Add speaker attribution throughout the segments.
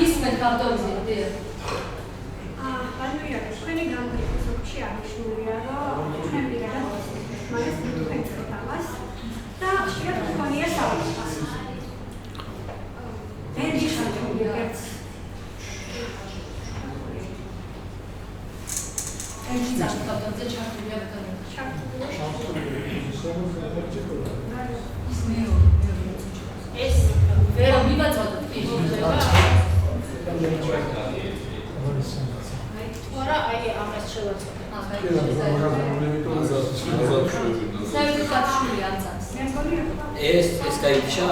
Speaker 1: ისმენ ავტორიზირდი.
Speaker 2: ანუ თქვენი განმარტებაში აღნიშნულია, რომ ჩვენ ვიღებთ მაგას თქვენ ამას და შეიძლება თქვენია საუბარი. ვერ შეიძლება ეს ძაღლთან ჩართულია ეს ვერ მივაწოდოთ პირობა არა აი ამას შევაცოთ
Speaker 3: ეს გაიქშა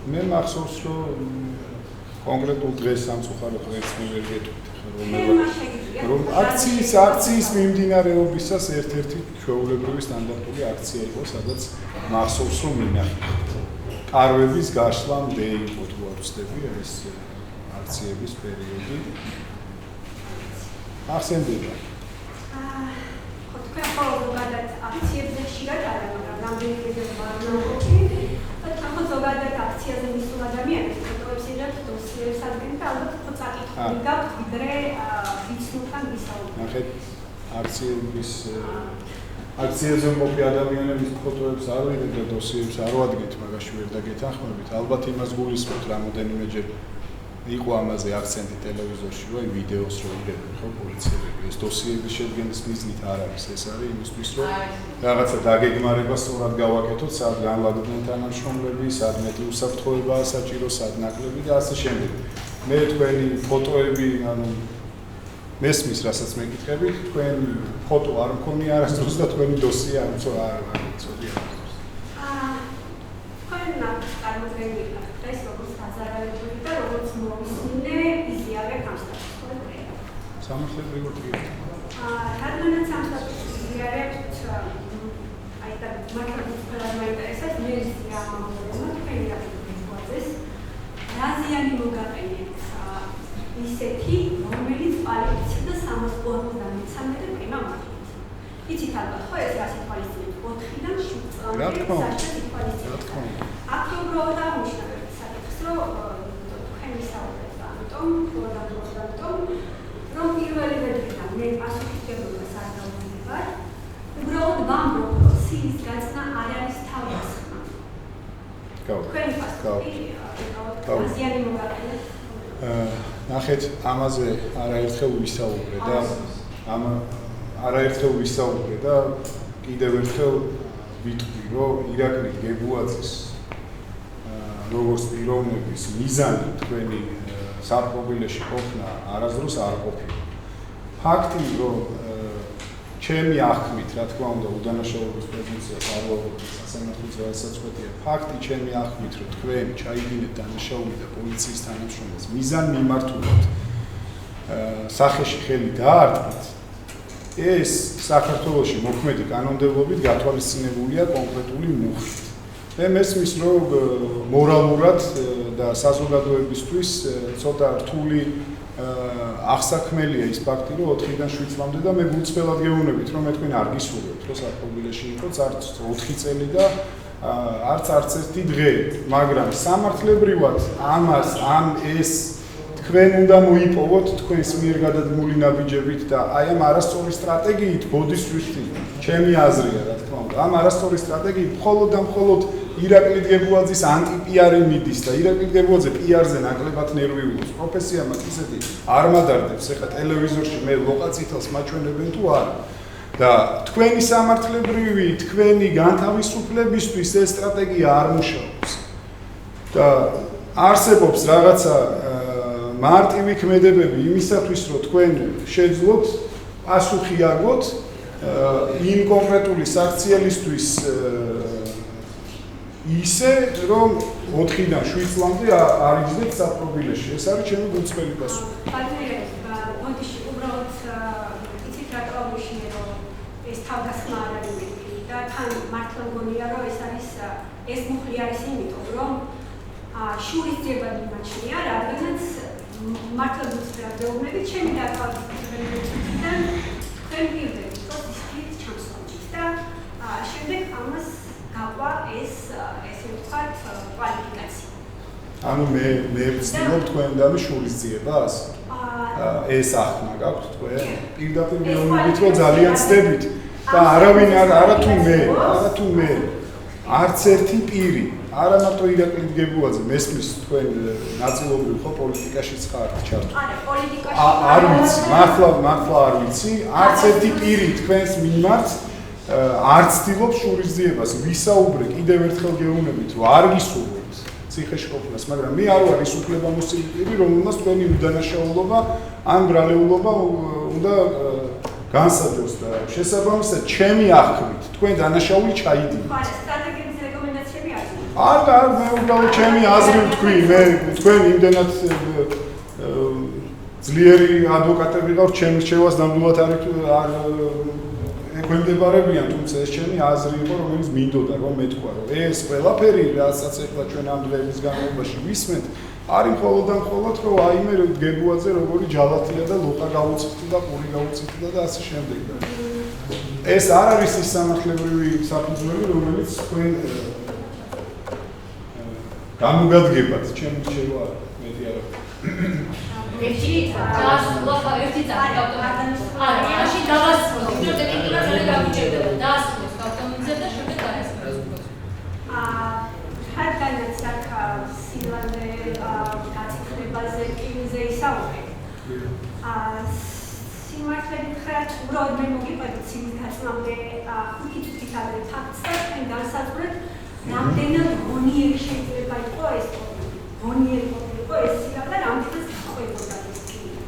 Speaker 4: მე მახსოვს რომ კონკრეტულ დღეს სამწუხაროდ დღეს ვერ გეტყვით რომ აქციის მიმდინარეობისას ერთ-ერთი ჩვეულებრივი სტანდარტული აქცია იყო, სადაც მახსოვს რომ მინახეთ კარვების გაშლამდე იყო თუ არ ვცდები ეს აქციების პერიოდი. ახსენდება.
Speaker 2: ხო თქვენ ყოველდღიურად აქციებზე ხშირად არ მაგრამ რამდენიმე ვარაუდები ხო ზოგადად აქციაზე მისულ ადამიანებს ფოტოებს იღებთ, დოსიებს ადგენთ და ალბათ ხო წაკითხული გაქვთ ვიდრე ვიცნობთან ვისაუბრებთ.
Speaker 4: ნახეთ აქციაზე მყოფი ადამიანების ფოტოებს არ ვიღებთ და დოსიებს არ ვადგენთ, მაგაში ვერ დაგეთანხმებით. ალბათ იმას გულისხმობთ რამოდენიმეჯერ იყო ამაზე აქცენტი ტელევიზორში, რომ ვიდეოს რო იღებენ ხო პოლიციელები. ეს დოსიების შედგენის მიზნით არ არის, ეს არის იმისთვის, რომ რაღაცა დაგეგმარება სწორად გავაკეთოთ, სად განლაგდნენ თანამშრომლები, სად მეტი უსაფრთხოებაა საჭირო, სად ნაკლები და ასე შემდეგ. მე თქვენი ფოტოები, ანუ მესმის, რასაც მეკითხებით, თქვენი ფოტო არ მქონია არასდროს და თქვენი დოსია არ მწოდია.
Speaker 2: თქვენ წარმოგვიდგენთ ეს როგორც აზარალებული და როგორც მოვისმინე იზიარე გამსტაჭროები.
Speaker 4: სამართლებრივად კი.
Speaker 2: რადგანაც სამსტაჭროებს იზიარებთ, აი და მაგალითად ყველა მაინტერესებს მე იზია ამბობენ, თქვენი აპლიკაციას რა ზიანი მოგაყენებთ ისეთი, რომელიც კვალიფიცირდა 353 პრიმა მაგალითად. იცით ალბათ ხო ეს რა სიტყვისით 4-დან 7 წლამდე სიტყვისით. აქ უბრალოდ აღნიშნავთ საკითხს, რომ თქვენ ვისაუბრეთ ამიტომ, რომ პირველი დღიდან მე პასუხისმგებლობას არ დავუდგებარ, უბრალოდ ვამბობ, რომ სიის გაწნა არ არის თავდასხმა. თქვენი პასუხი ზიანი მოგაყენებთ.
Speaker 4: ნახეთ, ამაზე არაერთხელ ვისაუბრე და კიდევ ერთხელ ვიტყვი, რომ ირაკლი გეგუაძის როგორც პიროვნების მიზანი თქვენი საპრობილეში ყოფნა არასდროს არ ყოფილა. ფაქტი, რომ ჩემი აღქმით, რა თქმა უნდა, უდანაშაულობის პრეზუმპციას არ ვაუბრობთ, სასამართლო ძალასაწყვეტია. ფაქტი, ჩემი აღქმით, რომ თქვენ ჩაიგინეთ დანაშაული და პოლიციის თანამშრომლებს მიზან მიმართულად სახეში ხელი დაარტყით, ეს საქართველოში მოქმედი კანონმდებლობით გათვალისწინებულია კონკრეტული მუხლით. მე მესმის, რომ მორალურად და საზოგადოებისთვის ცოტა რთული აღსაქმელია ის ფაქტი, რომ 4-დან 7 წლამდე და მე გულწრფელად გეუბნებით, რომ მე თქვენ არ გისურვებთ, რომ საპრობილეში იყოს არც 4 წელი და არც ერთი დღე, მაგრამ სამართლებრივად ამას ეს თქვენ უნდა მოიპოვოთ თქვენს მიერ გადადგმული ნაბიჯებით და აი ამ არასწორი სტრატეგიით ბოდისვიში ჩემი აზრია, რა თქმა უნდა. ამ არასწორი სტრატეგიით მხოლოდ და მხოლოდ ირაკლი გეგუაძის ანტი-პიარი მიდის და ირაკლი გეგუაძე პიარზე ნაკლებად ნერვიულობს. პროფესია მას ისეთი არ მადარდებს, ეხლა ტელევიზორში მე ლოყაწითელს მაჩვენებენ თუ არა. და თქვენი სამართლებრივი, თქვენი განთავისუფლებისთვის ეს სტრატეგია არ მუშაობს. და არსებობს რაღაცა მარტივი ქმედებები იმისათვის, რომ თქვენ შეძლოთ პასუხი აგოთ იმ კონკრეტული საქციელისთვის ისე რომ 4-დან 7 წლამდე არ იგრძნით საპრობილეში. ეს არის ჩემი გულწრფელი პასუხი.
Speaker 2: მოდიში უბრალოდ იცით რატო აღმოჩნდა რომ ეს თავდასხმა არ არის და თან მართლა მგონია რომ ეს მუხლი არის იმიტომ რომ შურისძიება მიმაჩნია რადგანაც მართლა გულწრფელად ვეუბნებით ჩემი დაკავებიდან თქვენ მივდებით პროცესით ჩამსხმით და შემდეგ ამას გაყვა ესე ვთქვათ კვალიფიკაცია.
Speaker 4: ანუ მე ვცდილობ თქვენდანვე შურისძიებას? ეს ახმა გაქვთ თქვენ? პირდაპირ მეუბნებით რომ ძალიან ცდებით და არავინ არა თუ მე არც ერთი პირი არა მარტო ირაკლი დგებუაძე მესმის თქვენ ნაწილობრივ ხო პოლიტიკაშიც ხართ ჩართული.
Speaker 2: არა, პოლიტიკაში
Speaker 4: არ ვიცი, მართლა არ ვიცი, არც ერთი პირი თქვენს მიმართ არ ცდილობს შურისძიებას. ვისაუბრე კიდევ ერთხელ გეუბნებით, რომ არ გისურვებთ ციხეში ყოფნას, მაგრამ მე არ ვარ ის უფლებამოსილი პირი, რომელმაც თქვენი უდანაშაულობა ან ბრალეულობა უნდა განსაჯოს და შესაბამისად ჩემი აღქმით თქვენ დანაშაული ჩაიდით.
Speaker 2: არა, სტრატეგიების რეკომენდაციები არის.
Speaker 4: არ მე უბრალოდ ჩემი აზრი ვთქვი, მე თქვენ იმდენად ძლიერი ადვოკატები ვიყავ, ჩემ რჩევას ნამდვილად არ ექვემდებარებიან, თუმცა ეს ჩემი აზრი იყო, რომელიც მინდოდა რომ მეთქვა, რომ ეს ყველაფერი, რასაც ახლა ჩვენ ამ დღეების განმავლობაში ვისმენთ, არის მხოლოდ და მხოლოდ, რომ აიმე დგებუაძე როგორი ჯალათია და ლოყა გაუწიფდა და პური გაუწიფდა და ასე შემდეგ. ეს არ არის ის სამართლებრივი საფუძველი, რომელიც თქვენ გამოგადგებათ, ჩემი რჩევა მეტი არა.
Speaker 1: ერთი წარი არა, იმაში დავასრულო. ტექნიკურად ძალიან გამიჭირდება. დაასრულოს ავტომობილზე და შემდეგ დაესწროს.
Speaker 2: რადგანაც აქ სილვანე გაციხლებაზე კინზე ისაუბრე. სიმართლე გითხრათ, უბრალოდ მე მოგიყვებით სიმის გაწმამდე 5 წუთით ადრე ფაქტს და თქვენ განსაზღვრეთ, რამდენად გონიერი შეიძლება იყო ეს გონიერი იყო ეს სილა და რამდენად გაყვებოდა ეს კინო.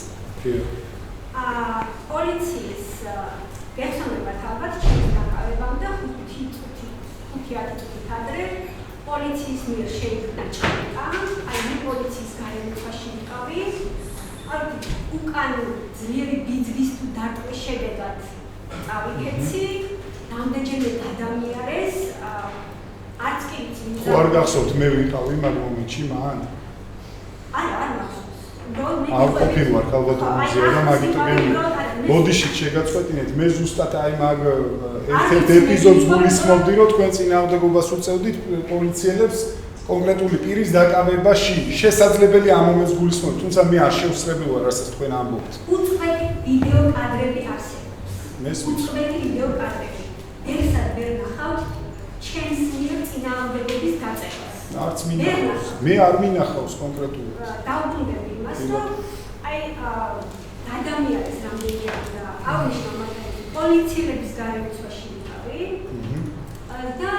Speaker 2: პოლიციის გეხსოვებათ ალბათ ჩემს დაკავებამ და 5-10 წუთით ადრე პოლიციის მიერ შეიქმნა ჭრილობა, აი მე პოლიციის გარემოთვაში ვიყავი, უკან ძლიერი ბიძგის თუ დარტყმის შედეგად წავიქეცი, რამდენჯერმე გადამიარეს, არც კი ვიცი.
Speaker 4: არ გახსოვთ მე ვიყავი მაგ მომენტში მან?
Speaker 2: არ მახსოვს.
Speaker 4: არ ყოფილი ვარ ქალბატონზე და მაგიტო ბოდიში შეგაწყვეტინეთ მე ზუსტად აი მაგ ერთ-ერთ ეპიზოდს გულისხმობდი რომ თქვენ წინააღმდეგობას უწევდით პოლიციელებს კონკრეტული პირის დაკავებაში შესაძლებელი ამ მომენტს გულისხმობთ თუმცა მე არ შევსწრებელ ვარ რასაც თქვენ ამბობთ
Speaker 2: უწყვეტი ვიდეო კადრები არსებობს უწყვეტი ვიდეო კადრები ერთად ვერ ნახავთ ჩემს მიერ წინააღმდეგობის გაწევას
Speaker 4: არც მინახავს მე არ მინახავს კონკრეტულად
Speaker 2: დავუბრუნდები იმას რომ აი ადამიანის რამდენია და აღნიშნა მაგალითად პოლიციელების გარემოცვაში ვიყავი და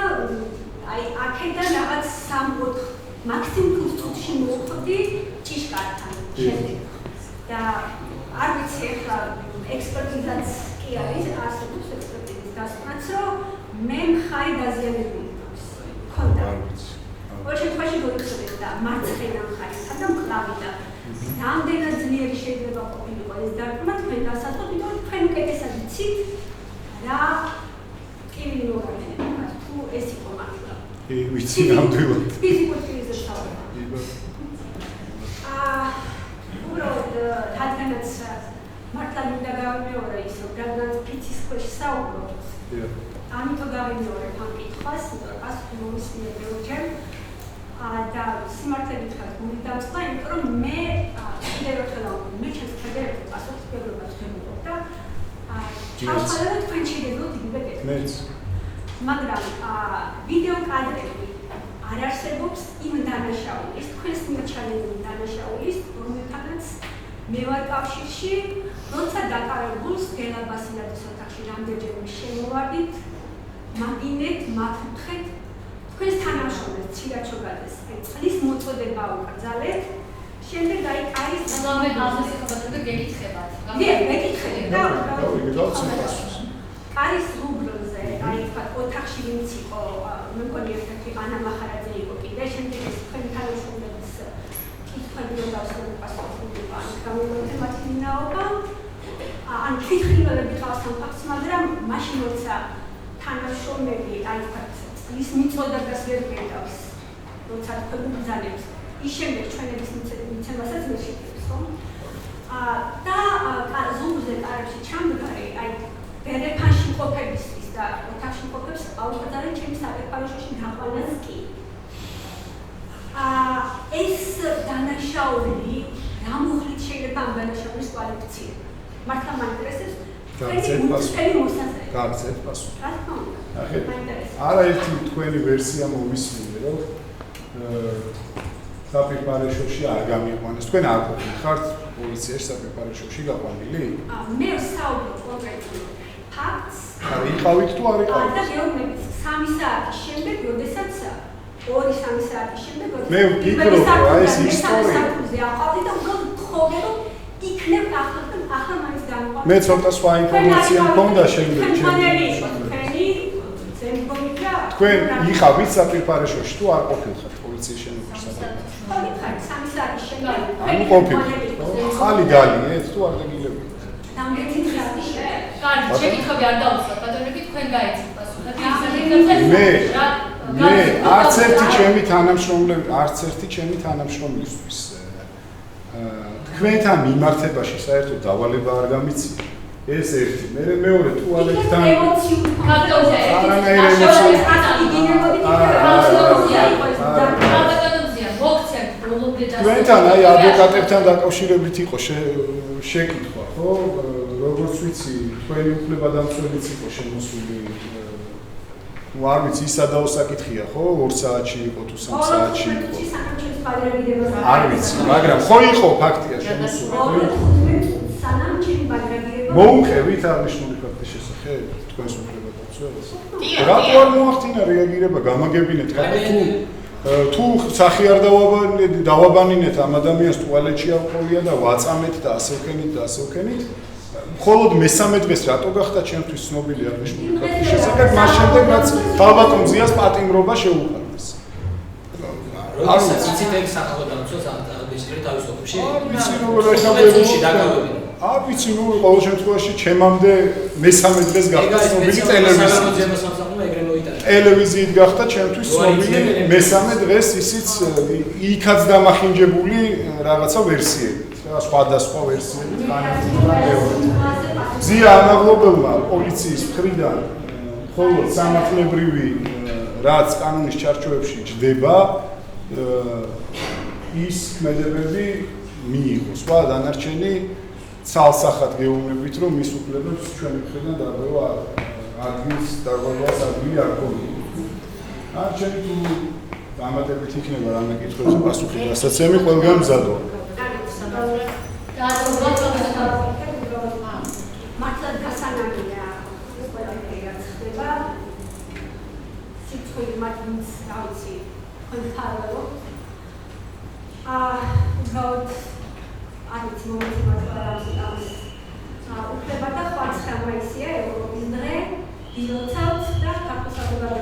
Speaker 2: აი აქედან რაღაც 3-4 მაქსიმუმ 5 წუთში მოვხვდი ჭიშკართან შემდეგ და არ ვიცი ახლა ექსპერტიზაც კი არის არსებობს ექსპერტიზის დასკვნაც რომ მე მხარი დაზიანებული მქონდა შემთხვევაში გულისხმობთ და მარცხენა მხარესა და მკლავი და რამდენად ძლიერი შეიძლება ყოფილიყო ეს დარტყმა თქვენ დასაწყოთ იმიტომ რომ თქვენ უკეთესად იცით რა კივილი მოგაგებთ თუ ეს იყო მართლა
Speaker 4: ვიცი ნამდვილად
Speaker 2: ფიზიკურ კრივზე შევავა უბრალოდ რადგანაც მართლა მინდა გავიმეორე ის რომ რადგანაც ფიცის ქვეშ საუბრობთ ამიტომ გავიმეორებ ამ კითხვას პასუხი მომისმინე ბევრჯერ და სიმართლე გითხრათ გული დამწყდა, იმიტომ რომ მე კიდევ ერთხელ ვამბობ, მე ჩემს ფედერაციას პასუხისმგებლობას ვემუქრებ და ჩავშალებ თქვენ შეგეძლოთ იგივე კეთილს. მეც. მაგრამ ვიდეო კადრები არ არსებობს იმ დანაშაულის, თქვენს მიერ ჩაწერილი დანაშაულის, რომელთანაც მე ვარ კავშირში, როცა დაკავებულს გელაბასილაძის ოთახში რამდენჯერმე შემოვარდით, მაგინეთ, მათუთხეთ თქვენს თანამშრომელს ჩირაჩოგაძეს წყლის მოწოდება უკრძალეთ შემდეგ აი კარის
Speaker 1: ამავე ამას ეხება და გეკითხებათ
Speaker 2: მე მეკითხები და კარის რუბრზე, აი თქვა ოთახში ვინც იყო, მე მგონი ერთ-ერთი ანა მახარაძე იყო კიდე, შემდეგ ეს თქვენი თანამშრომლების კითხვები რომ დავსრულებასწრებული ან გამოვიდა მათი ვინაობა. ან თვითმხილველები ყავს ამ ფაქტს, მაგრამ მაშინ როცა თანამშრომლები აი თქვა ის მიწოდებას ვერ გეტავს, როცა თქვენ ბრძანებს, ის შემდეგ ჩვენების მიცემასაც ვერ შეგვიძლია, ხო? და ზურგზე კარებში ჩამდგარი, აი ბერეფანში ყოფებისთვის და ოთახში ყოფებს აუხსნარი ჩემს საფეხბურთოში გაყვანას კი. ეს დანაშაული რა მოხლით შეიძლება ამ დანაშაულის კვალიფიცირება? მართლა მაინტერესებს
Speaker 4: გაგზეთ პასუხი.
Speaker 2: რა თქმა უნდა.
Speaker 4: არაერთი თქვენი ვერსია მომისმინე, რომ საფეხბურთოში არ გამიყვანეს. თქვენ არ ხართ პოლიციაში საფეხბურთოში გაყვანილი?
Speaker 2: მე საუბრობ კონკრეტულად ფაქტს.
Speaker 4: იყავით თუ არ იყავით?
Speaker 2: და გეუბნებით 3 საათის შემდეგ, როდესაც 2-3 საათის შემდეგ,
Speaker 4: მე ვფიქრობ, რა ეს ისტორია.
Speaker 2: აყავდი და უბრალოდ თხოვე რომ იქნებ ახლა მაინც გამოყვანილი.
Speaker 4: მე ცოტა სხვა ინფორმაცია მქონდა შემდეგ. თქვენ იყავით საფეხბურთოში თუ არ ყოფილხართ პოლიციის შენობებში საფეხბურთოში?
Speaker 2: ყოფილხართ 3 საათის შემდეგ.
Speaker 4: ანუ ყოფილხართ, ხო? ხალი გალიეთ თუ არ დაგილებთ?
Speaker 2: დამგეთი საათი შემდეგ.
Speaker 1: კარგი, შეკითხვები არ დავუსვათ, ბატონები, თქვენ გაიცით პასუხი.
Speaker 4: მე არც ერთი ჩემი თანამშრომლისთვის თქვენთან მიმართებაში საერთოდ დავალება არ გამიცია. ეს ერთი. მეორე ტუალეტთან თქვენთან აი ადვოკატებთან დაკავშირებით იყო შეკითხვა, ხო? როგორც ვიცი, თქვენი უფლებადამცველიც იყო შემოსული. არ ვიცი, ისადაო საკითხია, ხო? 2 საათში იყო თუ 3 საათში იყო. არ ვიცი, მაგრამ ხო იყო ფაქტია შემოსული. მოუყევით აღნიშნული ფაქტის შესახებ თქვენს უფლებადამცველს? რატო არ მოახდინა რეაგირება? გამაგებინეთ, თუ სახი არ დავაბანინეთ ამ ადამიანს ტუალეტში ავყოლია და ვაწამეთ და ასე ვქენით, მხოლოდ მესამე დღეს რატო გახდა ჩემთვის ცნობილი აღნიშნული ფაქტის შესახებ, მას შემდეგ რაც ალბათ მზიას პატიმრობა შეუყვარდეს.
Speaker 3: არ ვიცით ეს სახელმწიფოს აღნიშნული თავისუფლებში?
Speaker 4: არ ვიცი როგორ ეხავებოდა. არ ვიცი, ყოველ შემთხვევაში ჩემამდე მესამე დღეს გახდა ცნობილი ტელევიზიით გახდა ჩემთვის ცნობილი მესამე დღეს ისიც იქაც დამახინჯებული რაღაცა ვერსიებით, სხვადასხვა ვერსიებით განიხილეთ. ზია ამაღლობელმა პოლიციის მხრიდან მხოლოდ სამართლებრივი რაც კანონის ჩარჩოებში ჯდება ის ქმედებები მიიღო. სხვა დანარჩენი ცალსახად გეუბნებით, რომ მის უფლებებს ჩვენი მხრიდან დარღვევა ადგილს ადგილი არ გქონია. არჩევით თუ დამატებით იქნება რამე კითხვებზე პასუხი, რასაც ემი ყველგან მზადოა.
Speaker 2: მართლა გასანანია ყველაფერი რაც ხდება. სიცხვილე მათ ვინც რა ვიცი, ხონთარო. უბრალოდ არ ვიცი მომენტი მაგალითად უფლება და 9 მაისია ევროპის დღე დილოცავთ და ქართულ საზოგადოებას